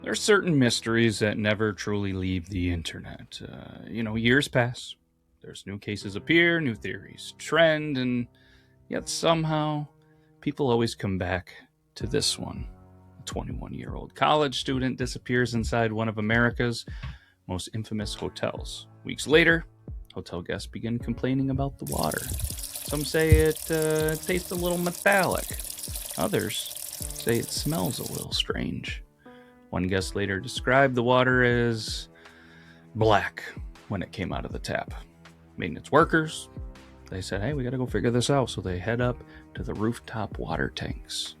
There are certain mysteries that never truly leave the internet. Years pass. There's new cases appear, new theories trend, and yet somehow people always come back to this one. A 21-year-old college student disappears inside one of America's most infamous hotels. Weeks later, hotel guests begin complaining about the water. Some say it tastes a little metallic. Others say it smells a little strange. One guest later described the water as black when it came out of the tap. Maintenance workers, they said, hey, we got to go figure this out. So they head up to the rooftop water tanks.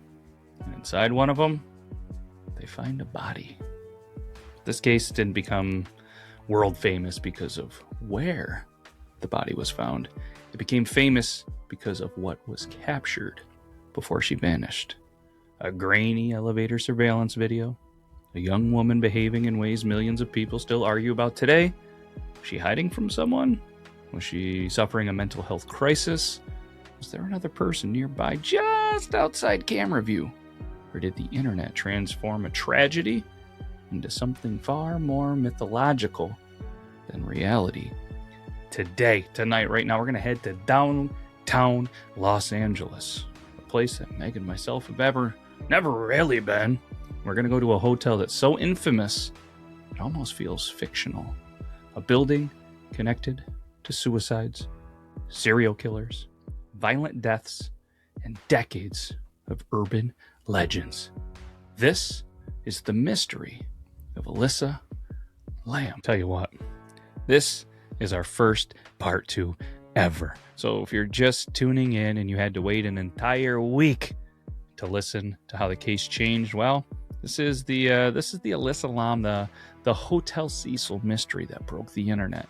And inside one of them, they find a body. This case didn't become world famous because of where the body was found. It became famous because of what was captured before she vanished. A grainy elevator surveillance video. A young woman behaving in ways millions of people still argue about today. Was she hiding from someone? Was she suffering a mental health crisis? Was there another person nearby just outside camera view? Or did the internet transform a tragedy into something far more mythological than reality? Tonight, right now, we're going to head to downtown Los Angeles, a place that Meg and myself have never really been. We're going to go to a hotel that's so infamous, it almost feels fictional. A building connected to suicides, serial killers, violent deaths, and decades of urban legends. This is the mystery of Elisa Lam. Tell you what, this is our first part 2 ever. So if you're just tuning in and you had to wait an entire week to listen to how the case changed, well, this is the Elisa Lam, the Hotel Cecil mystery that broke the internet.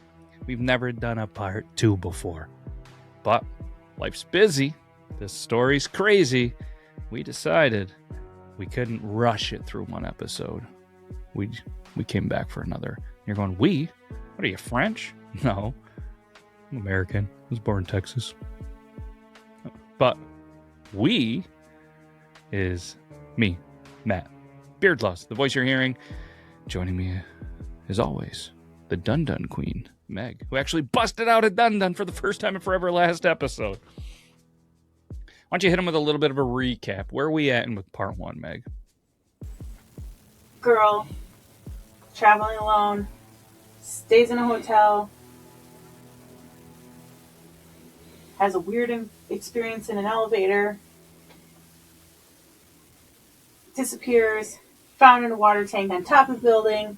We've never done a part 2 before, but life's busy. This story's crazy. We decided we couldn't rush it through one episode. We came back for another. You're going, we? What are you, French? No, I'm American. I was born in Texas. But we is me, Matt Beardloss, the voice you're hearing. Joining me, as always, the Dun Dun Queen, Meg, who actually busted out a Dun Dun for the first time in forever last episode. Why don't you hit him with a little bit of a recap? Where are we at in with part 1, Meg? Girl, traveling alone, stays in a hotel, has a weird experience in an elevator, disappears, found in a water tank on top of the building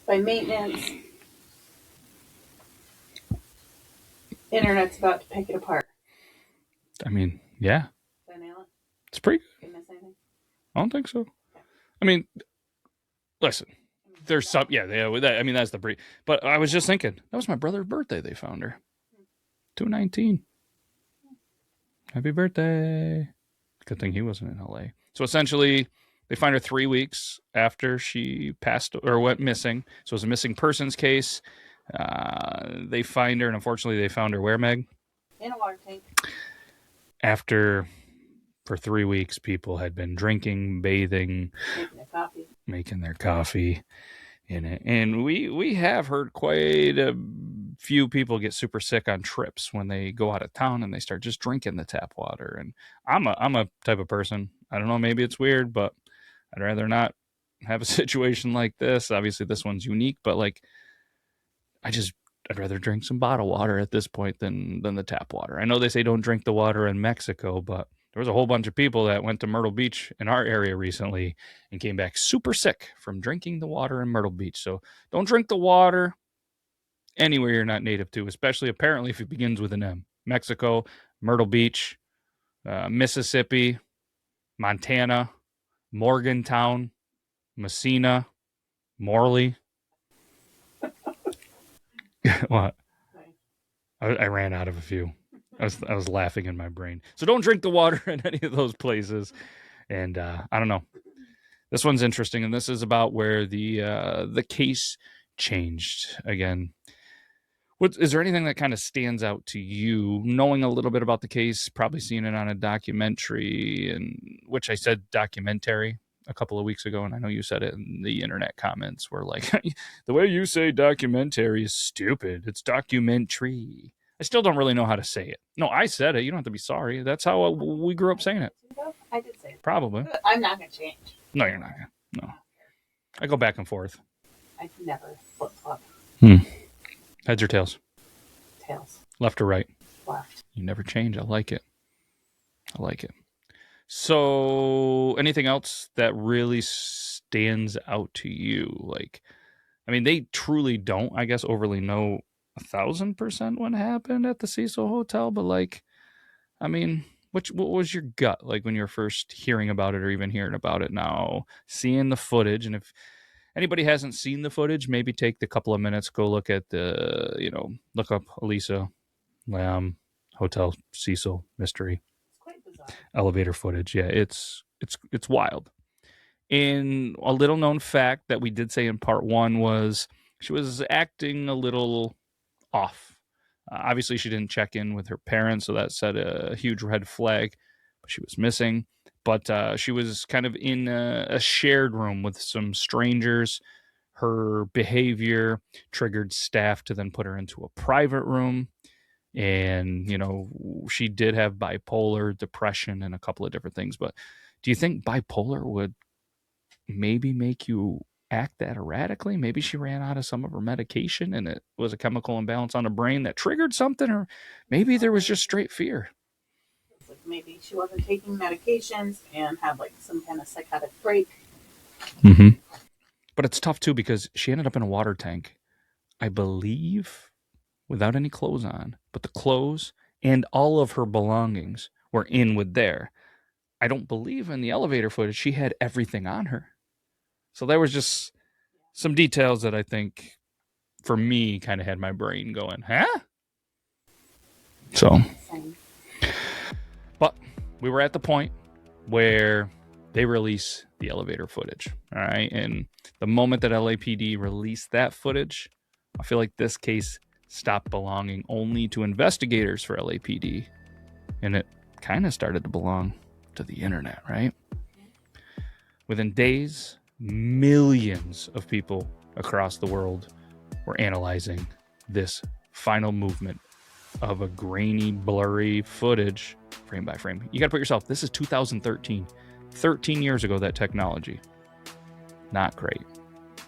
by maintenance. Internet's about to pick it apart. I mean, yeah. Did I nail it? It's pretty good. Did I miss anything? I don't think so. Okay. I mean, listen, there's some, that's the brief. But I was just thinking, that was my brother's birthday they found her. 2/19. Happy birthday. Good thing he wasn't in LA. So essentially, they find her 3 weeks after she passed or went missing. So it's a missing persons case. They find her, and unfortunately, they found her where, Meg? In a water tank. After, for 3 weeks, people had been drinking, bathing, making their coffee in it. And we have heard quite a few people get super sick on trips when they go out of town and they start just drinking the tap water. And I'm a type of person, I don't know, maybe it's weird, but I'd rather not have a situation like this. Obviously, this one's unique, but I'd rather drink some bottled water at this point than the tap water. I know they say don't drink the water in Mexico, but there was a whole bunch of people that went to Myrtle Beach in our area recently and came back super sick from drinking the water in Myrtle Beach. So don't drink the water anywhere you're not native to, especially apparently if it begins with an M. Mexico, Myrtle Beach, Mississippi, Montana, Morgantown, Messina, Morley. What? I ran out of a few. I was laughing in my brain. So don't drink the water in any of those places. And I don't know. This one's interesting, and this is about where the case changed again. Is there anything that kind of stands out to you, knowing a little bit about the case, probably seeing it on a documentary, and which I said documentary, a couple of weeks ago, and I know you said it in the internet comments, were like, the way you say documentary is stupid. It's documentary. I still don't really know how to say it. No, I said it. You don't have to be sorry. That's how we grew up saying it. I did say it. Probably. I'm not going to change. No, you're not. No. I go back and forth. I never flip-flop. Heads or tails? Tails. Left or right? Left. You never change. I like it. I like it. So, anything else that really stands out to you? Like, I mean, they truly don't, I guess, overly know 1,000% what happened at the Cecil Hotel, but like, I mean, what was your gut like when you were first hearing about it or even hearing about it now, seeing the footage? And if anybody hasn't seen the footage, maybe take the couple of minutes, go look at look up Elisa Lam, Hotel Cecil mystery. It's quite bizarre. Elevator footage. Yeah, it's wild. And a little known fact that we did say in part 1 was she was acting a little off. Obviously, she didn't check in with her parents, so that set a huge red flag. She was missing. But she was kind of in a shared room with some strangers. Her behavior triggered staff to then put her into a private room. And, she did have bipolar, depression, and a couple of different things. But do you think bipolar would maybe make you act that erratically? Maybe she ran out of some of her medication and it was a chemical imbalance on the brain that triggered something, or maybe there was just straight fear. Like maybe she wasn't taking medications and had like some kind of psychotic break. But it's tough too because she ended up in a water tank, I believe, without any clothes on, but the clothes and all of her belongings were in with there. I don't believe in the elevator footage she had everything on her. So there was just some details that I think, for me, kind of had my brain going, huh? So, but we were at the point where they release the elevator footage, all right? And the moment that LAPD released that footage, I feel like this case stopped belonging only to investigators for LAPD, and it kind of started to belong to the internet, right? Within days, millions of people across the world were analyzing this final movement of a grainy, blurry footage, frame by frame. You got to put yourself, this is 2013. 13 years ago, that technology. Not great,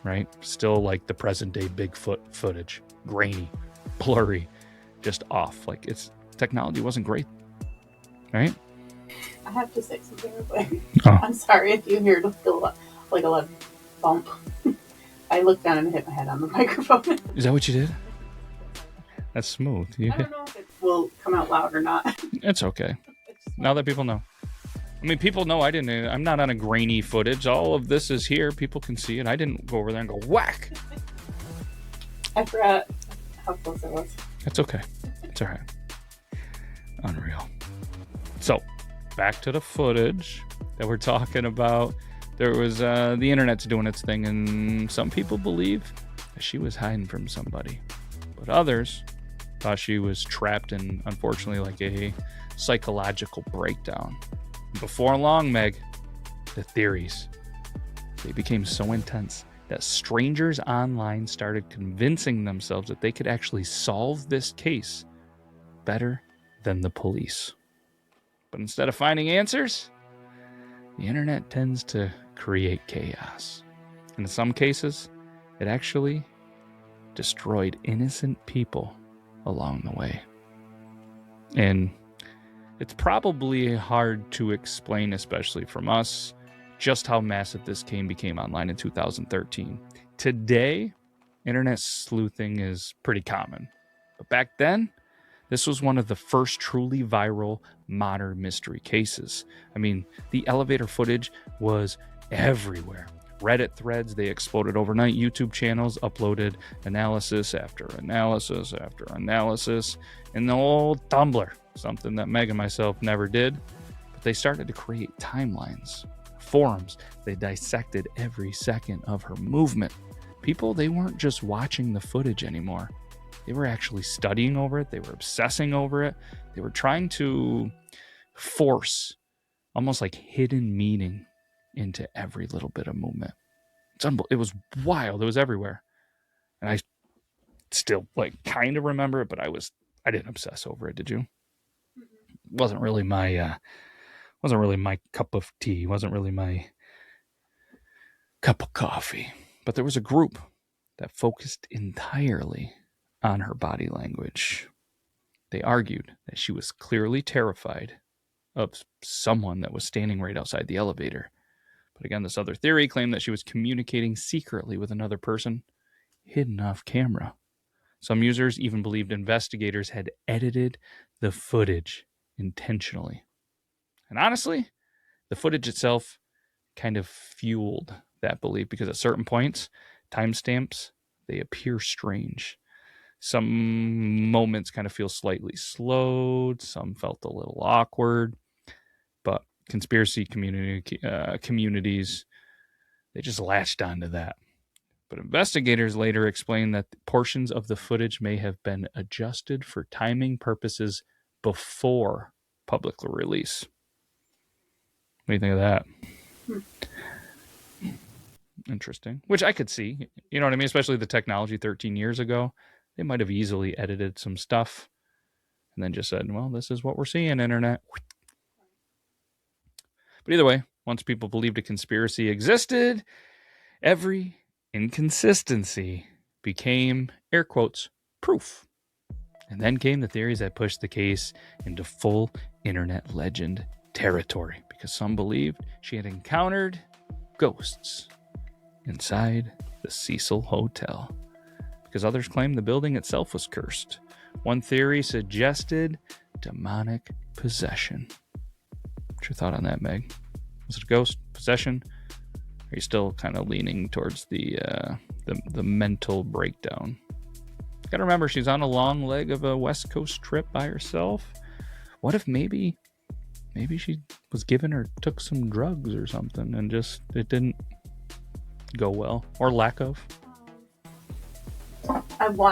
right? Still like the present day Bigfoot footage. Grainy, blurry, just off. Like technology wasn't great, right? I have to say something real quick. Oh. I'm sorry if you hear like a loud bump. I looked down and hit my head on the microphone. Is that what you did? That's smooth. I don't know if it will come out loud or not. It's okay. Now that people know. I mean, people know I'm not on a grainy footage. All of this is here. People can see it. I didn't go over there and go whack. I forgot how close it was. That's okay. It's all right. Unreal. So, back to the footage that we're talking about. There was the internet's doing its thing, and some people believe that she was hiding from somebody, but others thought she was trapped in, unfortunately, like a psychological breakdown. Before long, Megh, the theories, they became so intense that strangers online started convincing themselves that they could actually solve this case better than the police. But instead of finding answers, the internet tends to create chaos. And in some cases, it actually destroyed innocent people along the way. And it's probably hard to explain, especially from us, just how massive this became online in 2013. Today, internet sleuthing is pretty common. But back then, this was one of the first truly viral modern mystery cases. I mean, the elevator footage was everywhere. Reddit threads, they exploded overnight. YouTube channels uploaded analysis after analysis after analysis. And the old Tumblr, something that Megh and myself never did, but they started to create timelines, forums. They dissected every second of her movement. People, they weren't just watching the footage anymore. They were actually studying over it. They were obsessing over it. They were trying to force almost like hidden meaning into every little bit of movement. It was wild. It was everywhere. And I still kind of remember it, but I didn't obsess over it. Did you? Wasn't really my cup of tea. Wasn't really my cup of coffee. But there was a group that focused entirely on her body language. They argued that she was clearly terrified of someone that was standing right outside the elevator. But again, this other theory claimed that she was communicating secretly with another person hidden off camera. Some users even believed investigators had edited the footage intentionally. And honestly, the footage itself kind of fueled that belief because at certain points, timestamps, they appear strange. Some moments kind of feel slightly slowed. Some felt a little awkward. But conspiracy communities, they just latched onto that. But investigators later explained that portions of the footage may have been adjusted for timing purposes before public release. What do you think of that? Interesting. Which I could see. You know what I mean? Especially the technology 13 years ago. They might have easily edited some stuff and then just said, well, this is what we're seeing, internet. But either way, once people believed a conspiracy existed, every inconsistency became, air quotes, proof. And then came the theories that pushed the case into full internet legend territory because some believed she had encountered ghosts inside the Cecil Hotel, because others claimed the building itself was cursed. One theory suggested demonic possession. What's your thought on that, Meg? Was it a ghost possession? Are you still kind of leaning towards the mental breakdown? Got to remember, she's on a long leg of a West Coast trip by herself. What if maybe she was given or took some drugs or something and just it didn't go well, or lack of?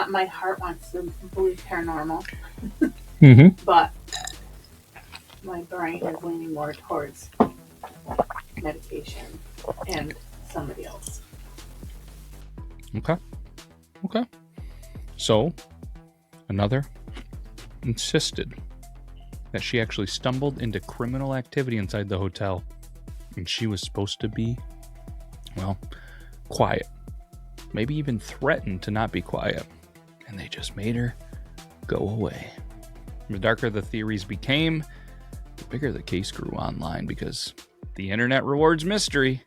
My heart wants to believe paranormal, but my brain is leaning more towards medication and somebody else. Okay. So, another insisted that she actually stumbled into criminal activity inside the hotel, and she was supposed to be, well, quiet. Maybe even threatened to not be quiet. And they just made her go away. The darker the theories became, the bigger the case grew online because the internet rewards mystery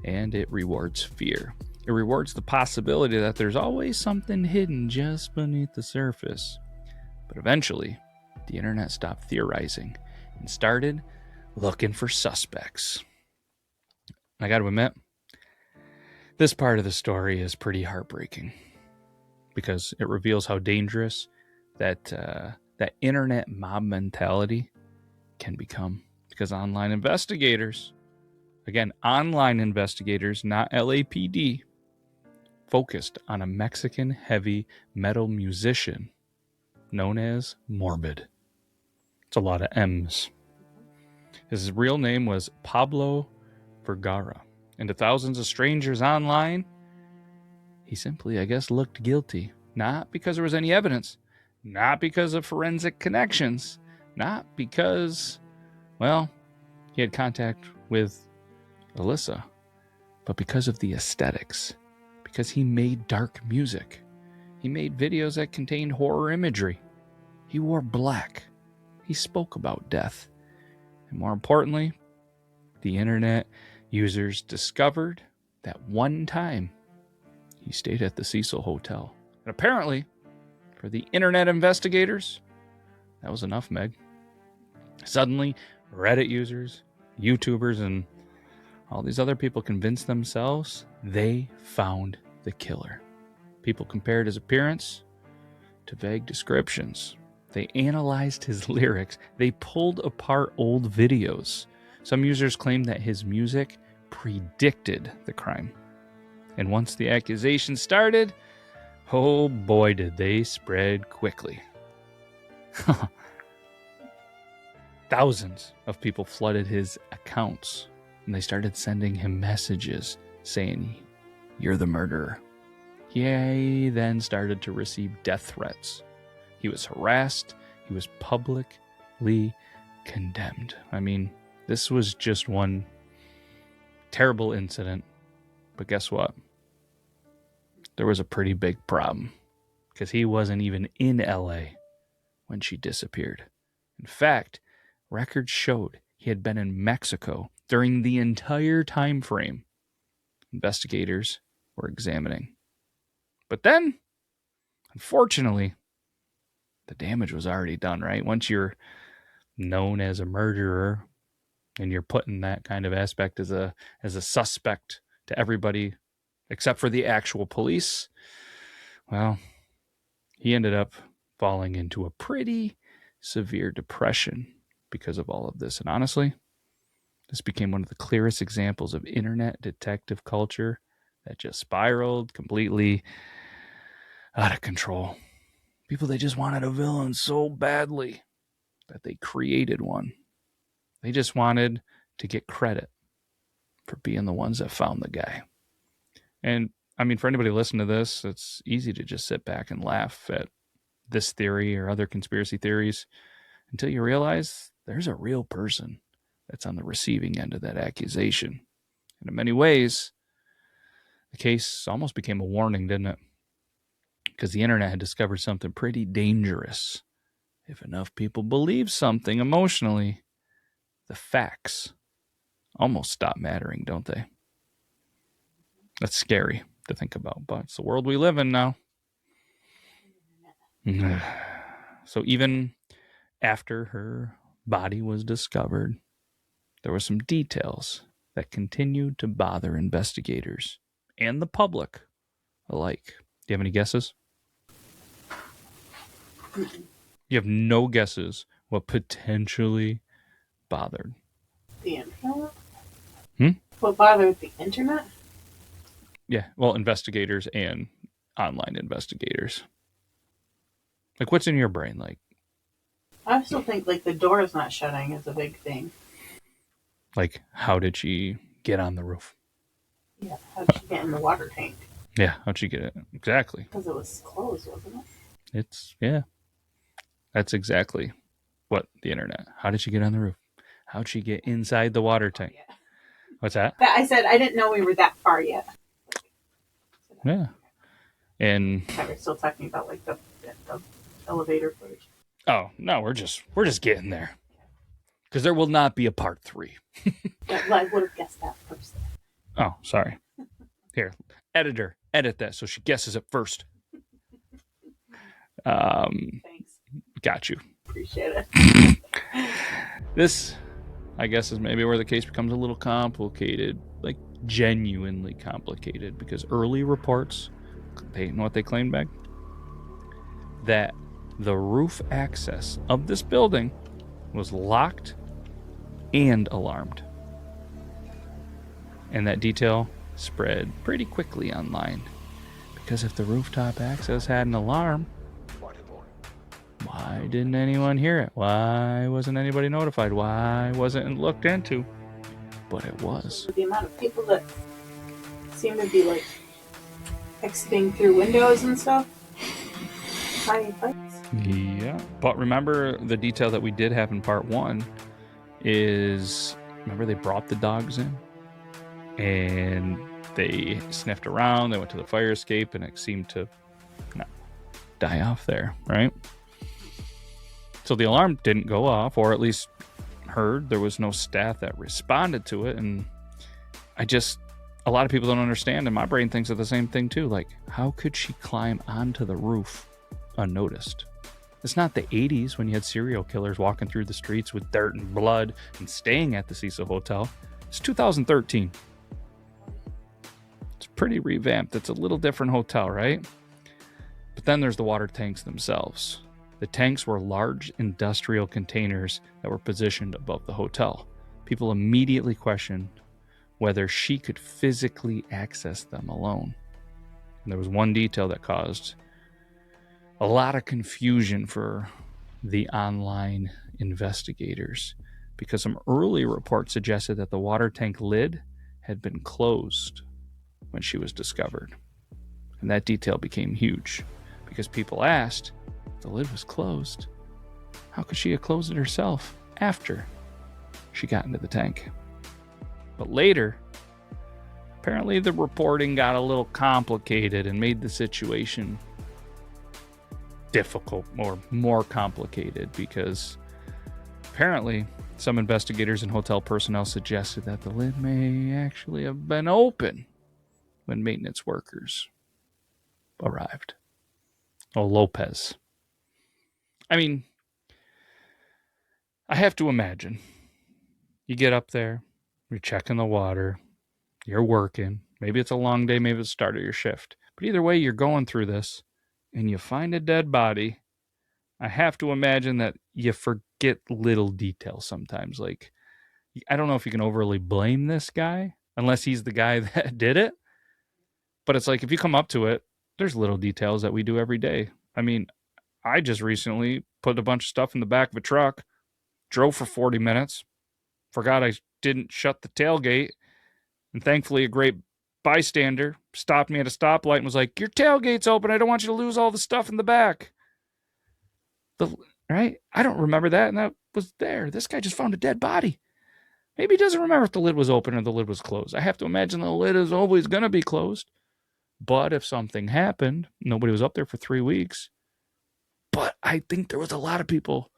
and it rewards fear. It rewards the possibility that there's always something hidden just beneath the surface. But eventually, the internet stopped theorizing and started looking for suspects. I got to admit, this part of the story is pretty heartbreaking because it reveals how dangerous that internet mob mentality can become. Because online investigators, not LAPD, focused on a Mexican heavy metal musician known as Morbid. It's a lot of M's. His real name was Pablo Vergara. And to thousands of strangers online, he simply, looked guilty. Not because there was any evidence. Not because of forensic connections. Not because, he had contact with Alissa. But because of the aesthetics. Because he made dark music. He made videos that contained horror imagery. He wore black. He spoke about death. And more importantly, the internet users discovered that one time he stayed at the Cecil Hotel. And apparently, for the internet investigators, that was enough, Megh. Suddenly, Reddit users, YouTubers, and all these other people convinced themselves they found the killer. People compared his appearance to vague descriptions. They analyzed his lyrics. They pulled apart old videos. Some users claimed that his music predicted the crime. And once the accusations started, oh boy, did they spread quickly. Thousands of people flooded his accounts. and they started sending him messages saying, "You're the murderer." He then started to receive death threats. He was harassed. He was publicly condemned. I mean, this was just one terrible incident. But guess what? There was a pretty big problem because he wasn't even in LA when she disappeared. In fact, records showed he had been in Mexico during the entire time frame investigators were examining. But then, unfortunately, the damage was already done, right? Once you're known as a murderer and you're put in that kind of aspect as a suspect to everybody except for the actual police, well, he ended up falling into a pretty severe depression because of all of this. And honestly, this became one of the clearest examples of internet detective culture that just spiraled completely out of control. People, they just wanted a villain so badly that they created one. They just wanted to get credit for being the ones that found the guy. And I mean, for anybody listening to this, it's easy to just sit back and laugh at this theory or other conspiracy theories until you realize there's a real person that's on the receiving end of that accusation. And in many ways, the case almost became a warning, didn't it? Because the internet had discovered something pretty dangerous. If enough people believe something emotionally, the facts almost stop mattering, don't they? That's scary to think about, but it's the world we live in now. So even after her body was discovered, there were some details that continued to bother investigators and the public alike. Do you have any guesses? You have no guesses what potentially bothered The internet? Hmm? What bothered the internet? Yeah, well, investigators and online investigators. Like, what's in your brain? Like, I still think like the door is not shutting is a big thing. How did she get on the roof? Yeah, how did she get in the water tank? Yeah, how'd she get it? Exactly. Because it was closed, wasn't it? Yeah. That's exactly what the internet. How did she get on the roof? How'd she get inside the water tank? Yeah. What's that? I said I didn't know we were that far yet. Yeah. And we're still talking about like the elevator footage. oh no, we're just getting there. Because there will not be a part 3. I would have guessed that first. Oh, sorry. Here, editor, edit that so she guesses it first. Thanks. Got you. Appreciate it. This, I guess, is maybe where the case becomes a little complicated, like genuinely complicated, because early reports, you know what they claimed, Megh? That the roof access of this building was locked and alarmed. And that detail spread pretty quickly online, because if the rooftop access had an alarm, why didn't anyone hear it? Why wasn't anybody notified? Why wasn't it looked into? But it was. The amount of people that seem to be like exiting through windows and stuff. High fights. Yeah. But remember, the detail that we did have in part 1 is, remember they brought the dogs in and they sniffed around, they went to the fire escape, and it seemed to not die off there, right? So the alarm didn't go off, or at least heard. There was no staff that responded to it. And a lot of people don't understand, and my brain thinks of the same thing too. Like, how could she climb onto the roof unnoticed? It's not the 80s when you had serial killers walking through the streets with dirt and blood and staying at the Cecil Hotel. It's 2013. It's pretty revamped. It's a little different hotel, right? But then there's the water tanks themselves. The tanks were large industrial containers that were positioned above the hotel. People immediately questioned whether she could physically access them alone. And there was one detail that caused a lot of confusion for the online investigators, because some early reports suggested that the water tank lid had been closed when she was discovered. And that detail became huge because people asked, if the lid was closed, how could she have closed it herself after she got into the tank? But later, apparently the reporting got a little complicated and made the situation difficult or more complicated because apparently some investigators and hotel personnel suggested that the lid may actually have been open when maintenance workers arrived. Oh, Lopez. I mean, I have to imagine. You get up there, you're checking the water, you're working. Maybe it's a long day, maybe it's the start of your shift. But either way, you're going through this and you find a dead body. I have to imagine that you forget little details sometimes. Like, I don't know if you can overly blame this guy unless he's the guy that did it. But it's like, if you come up to it, there's little details that we do every day. I mean, I just recently put a bunch of stuff in the back of a truck, drove for 40 minutes, forgot I didn't shut the tailgate, and thankfully a great bystander stopped me at a stoplight and was like, your tailgate's open. I don't want you to lose all the stuff in the back. Right? I don't remember that, and that was there. This guy just found a dead body. Maybe he doesn't remember if the lid was open or the lid was closed. I have to imagine the lid is always going to be closed. But if something happened, nobody was up there for 3 weeks. But I think there was a lot of people,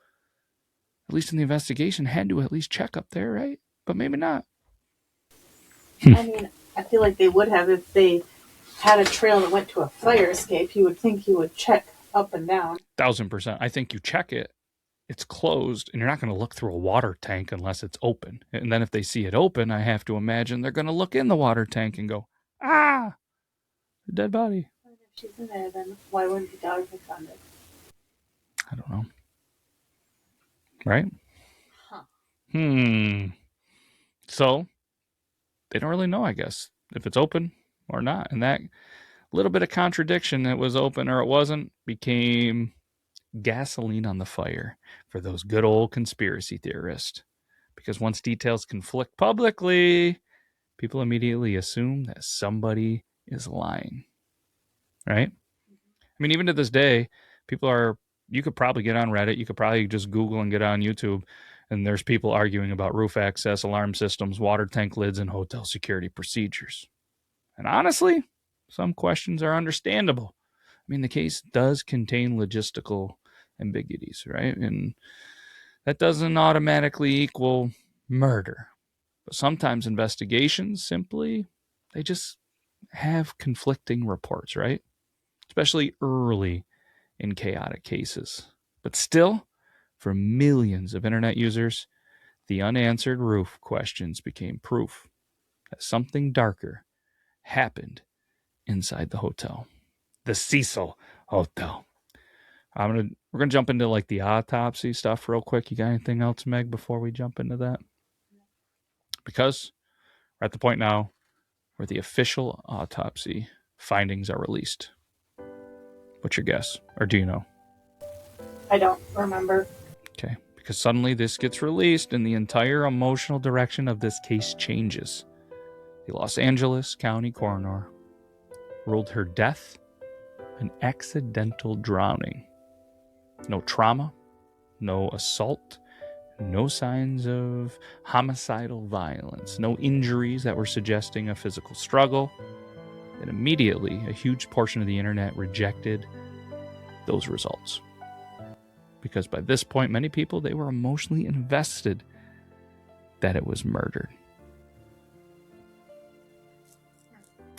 at least in the investigation, had to at least check up there, right? But maybe not. I mean, I feel like they would have if they had a trail that went to a fire escape. You would think you would check up and down. 1000%. I think you check it, it's closed, and you're not going to look through a water tank unless it's open. And then if they see it open, I have to imagine they're going to look in the water tank and go, a dead body. If she's in there, then why wouldn't the dog have found it? I don't know. Right? So, they don't really know, I guess, if it's open or not. And that little bit of contradiction, it was open or it wasn't, became gasoline on the fire for those good old conspiracy theorists. Because once details conflict publicly, people immediately assume that somebody is lying. Right? I mean, even to this day, you could probably get on Reddit, you could probably just Google and get on YouTube, and there's people arguing about roof access, alarm systems, water tank lids, and hotel security procedures. And honestly, some questions are understandable. I mean, the case does contain logistical ambiguities, right? And that doesn't automatically equal murder. But sometimes investigations they just have conflicting reports, right? Especially early in chaotic cases. But still, for millions of internet users, the unanswered roof questions became proof that something darker happened inside the hotel. The Cecil Hotel. We're gonna jump into like the autopsy stuff real quick. You got anything else, Meg, before we jump into that? Because we're at the point now where the official autopsy findings are released. What's your guess? Or do you know? I don't remember. Okay. Because suddenly this gets released and the entire emotional direction of this case changes. The Los Angeles County coroner ruled her death an accidental drowning. No trauma, no assault, no signs of homicidal violence, no injuries that were suggesting a physical struggle. And immediately, a huge portion of the internet rejected those results. Because by this point, many people, they were emotionally invested that it was murdered.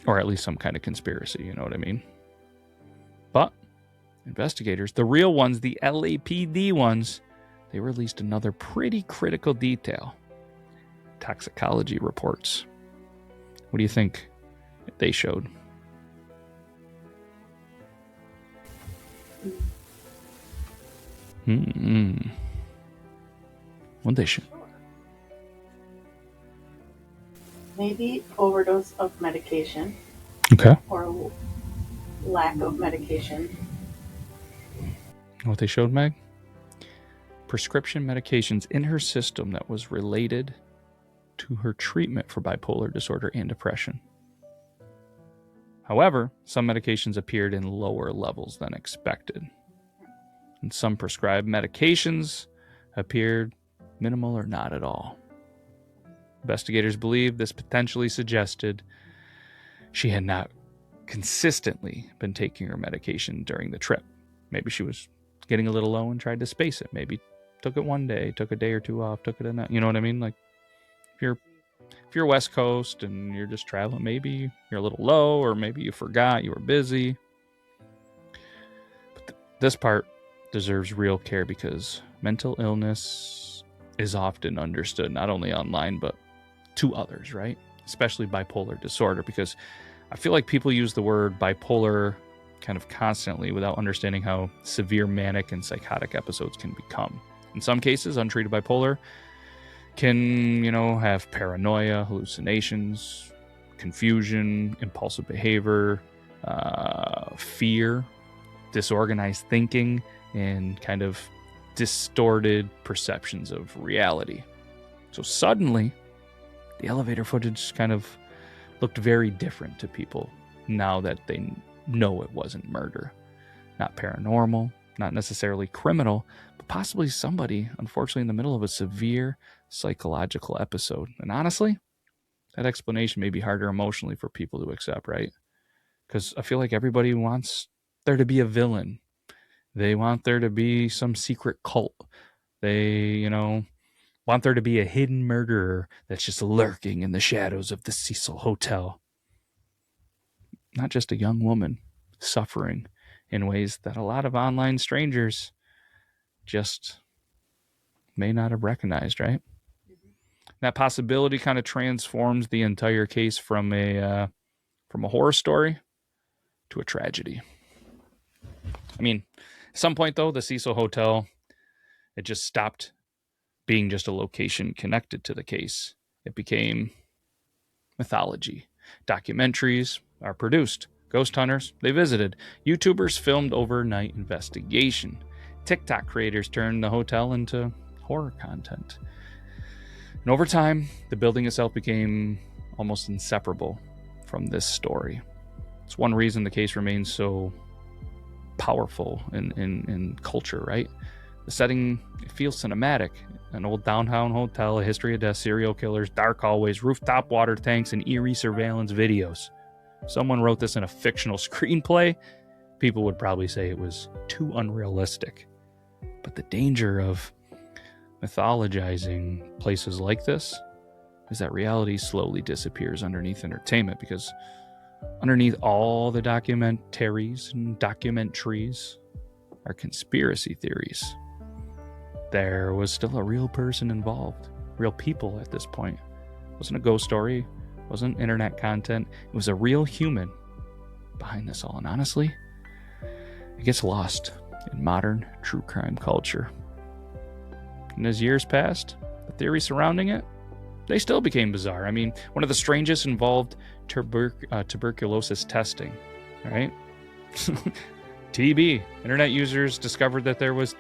Or at least some kind of conspiracy, you know what I mean? But investigators, the real ones, the LAPD ones, they released another pretty critical detail. Toxicology reports. What do you think they showed? What'd they show? Maybe overdose of medication. Okay. Or lack of medication. What they showed, Meg? prescription medications in her system that was related to her treatment for bipolar disorder and depression. However, some medications appeared in lower levels than expected, and some prescribed medications appeared minimal or not at all. Investigators believe this potentially suggested she had not consistently been taking her medication during the trip. Maybe she was getting a little low and tried to space it. Maybe took it one day, took a day or two off, took it another. You know what I mean? Like if you're West Coast and you're just traveling, maybe you're a little low, or maybe you forgot, you were busy. But this part deserves real care, because mental illness is often understood not only online but to others, right? Especially bipolar disorder, because I feel like people use the word bipolar kind of constantly without understanding how severe manic and psychotic episodes can become. In some cases, untreated bipolar can, have paranoia, hallucinations, confusion, impulsive behavior, fear, disorganized thinking, and kind of distorted perceptions of reality. So suddenly, the elevator footage kind of looked very different to people now that they know it wasn't murder. Not paranormal, not necessarily criminal, but possibly somebody, unfortunately, in the middle of a severe psychological episode. And honestly, that explanation may be harder emotionally for people to accept, right? Because I feel like everybody wants there to be a villain. They want there to be some secret cult. They, want there to be a hidden murderer that's just lurking in the shadows of the Cecil Hotel. Not just a young woman suffering in ways that a lot of online strangers just may not have recognized, right? That possibility kind of transforms the entire case from a horror story to a tragedy. I mean, at some point, though, the Cecil Hotel, it just stopped being just a location connected to the case. It became mythology. Documentaries are produced. Ghost hunters, they visited. YouTubers filmed overnight investigation. TikTok creators turned the hotel into horror content. And over time, the building itself became almost inseparable from this story. It's one reason the case remains so powerful in culture, right? The setting, it feels cinematic. An old downtown hotel, a history of death, serial killers, dark hallways, rooftop water tanks, and eerie surveillance videos. If someone wrote this in a fictional screenplay, people would probably say it was too unrealistic. But the danger of mythologizing places like this is that reality slowly disappears underneath entertainment, because underneath all the documentaries and documentaries are conspiracy theories. There was still a real person involved, real people at this point. It wasn't a ghost story, it wasn't internet content, it was a real human behind this all. And honestly, it gets lost in modern true crime culture. And as years passed, the theories surrounding it, they still became bizarre. I mean, one of the strangest involved tuberculosis testing, right? TB. Internet users discovered that there was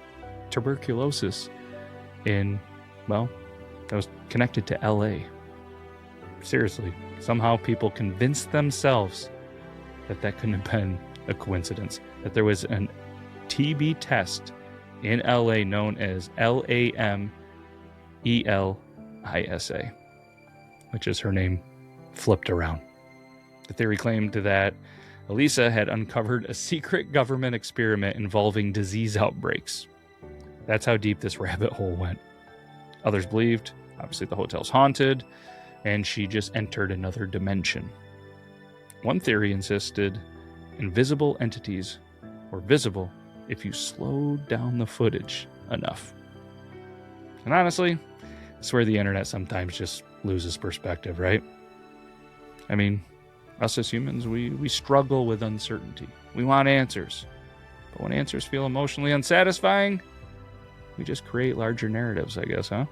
tuberculosis that was connected to LA. Seriously, somehow people convinced themselves that couldn't have been a coincidence, that there was an TB test in LA known as LAMELISA, which is her name flipped around. The theory claimed that Alissa had uncovered a secret government experiment involving disease outbreaks. That's how deep this rabbit hole went. Others believed, obviously, the hotel's haunted, and she just entered another dimension. One theory insisted invisible entities were visible if you slowed down the footage enough. And honestly, it's where the internet sometimes just loses perspective, right? I mean, us as humans, we struggle with uncertainty. We want answers. But when answers feel emotionally unsatisfying, we just create larger narratives, I guess, huh?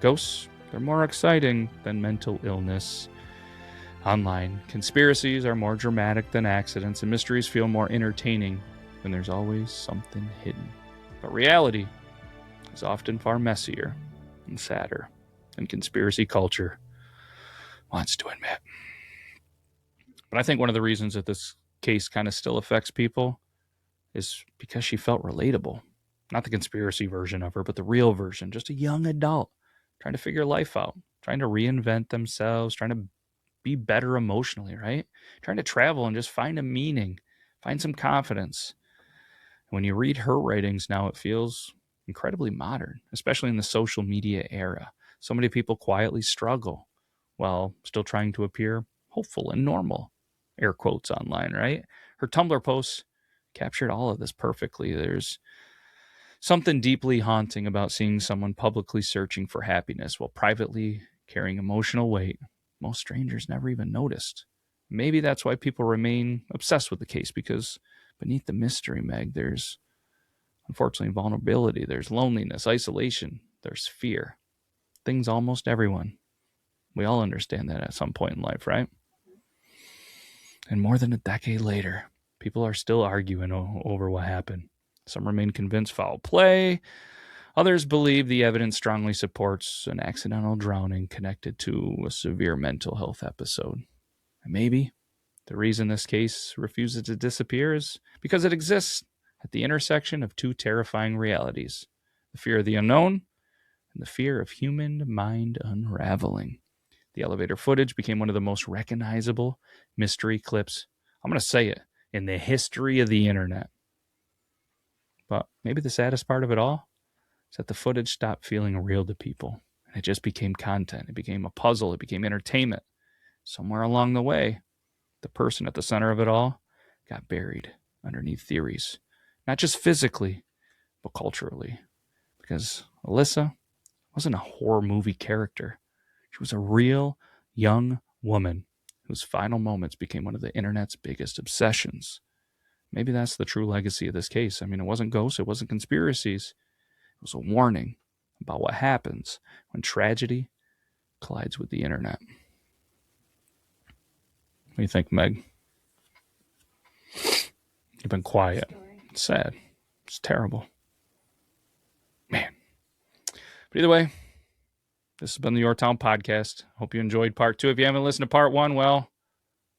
Ghosts, they're more exciting than mental illness. Online, conspiracies are more dramatic than accidents, and mysteries feel more entertaining when there's always something hidden. But reality, is often far messier and sadder than conspiracy culture wants to admit. But I think one of the reasons that this case kind of still affects people is because she felt relatable. Not the conspiracy version of her, but the real version. Just a young adult trying to figure life out, trying to reinvent themselves, trying to be better emotionally, right? Trying to travel and just find a meaning, find some confidence. When you read her writings now, it feels incredibly modern, especially in the social media era. So many people quietly struggle while still trying to appear hopeful and normal, air quotes online, right? Her Tumblr posts captured all of this perfectly. There's something deeply haunting about seeing someone publicly searching for happiness while privately carrying emotional weight most strangers never even noticed. Maybe that's why people remain obsessed with the case, because beneath the mystery, Megh, there's unfortunately vulnerability, there's loneliness, isolation, there's fear. Things almost everyone. We all understand that at some point in life, right? And more than a decade later, people are still arguing over what happened. Some remain convinced foul play. Others believe the evidence strongly supports an accidental drowning connected to a severe mental health episode. And maybe the reason this case refuses to disappear is because it exists at the intersection of two terrifying realities: the fear of the unknown and the fear of human mind unraveling. The elevator footage became one of the most recognizable mystery clips, I'm going to say it, in the history of the internet. But maybe the saddest part of it all is that the footage stopped feeling real to people. And it just became content. It became a puzzle. It became entertainment. Somewhere along the way, the person at the center of it all got buried underneath theories. Not just physically, but culturally. Because Alissa wasn't a horror movie character. She was a real young woman whose final moments became one of the internet's biggest obsessions. Maybe that's the true legacy of this case. I mean, it wasn't ghosts, it wasn't conspiracies. It was a warning about what happens when tragedy collides with the internet. What do you think, Megh? You've been quiet. It's sad. It's terrible. Man. But either way, this has been the Yore Town Podcast. Hope you enjoyed part 2. If you haven't listened to part 1, well,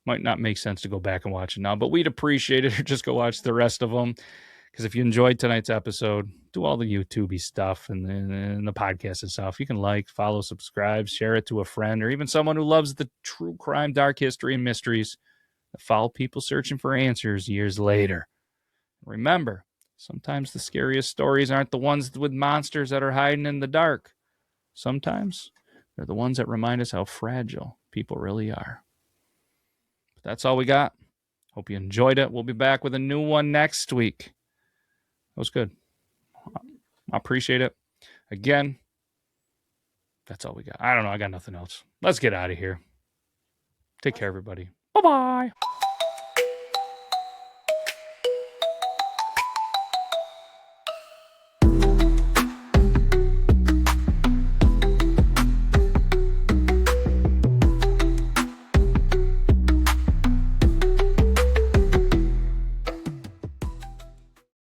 might not make sense to go back and watch it now, but we'd appreciate it. Or just go watch the rest of them. Because if you enjoyed tonight's episode, do all the YouTube-y stuff and the podcast and stuff. You can like, follow, subscribe, share it to a friend, or even someone who loves the true crime, dark history, and mysteries that follow people searching for answers years later. Remember, sometimes the scariest stories aren't the ones with monsters that are hiding in the dark. Sometimes they're the ones that remind us how fragile people really are. But that's all we got. Hope you enjoyed it. We'll be back with a new one next week. That was good. I appreciate it. Again, that's all we got. I don't know. I got nothing else. Let's get out of here. Take care, everybody. Bye-bye.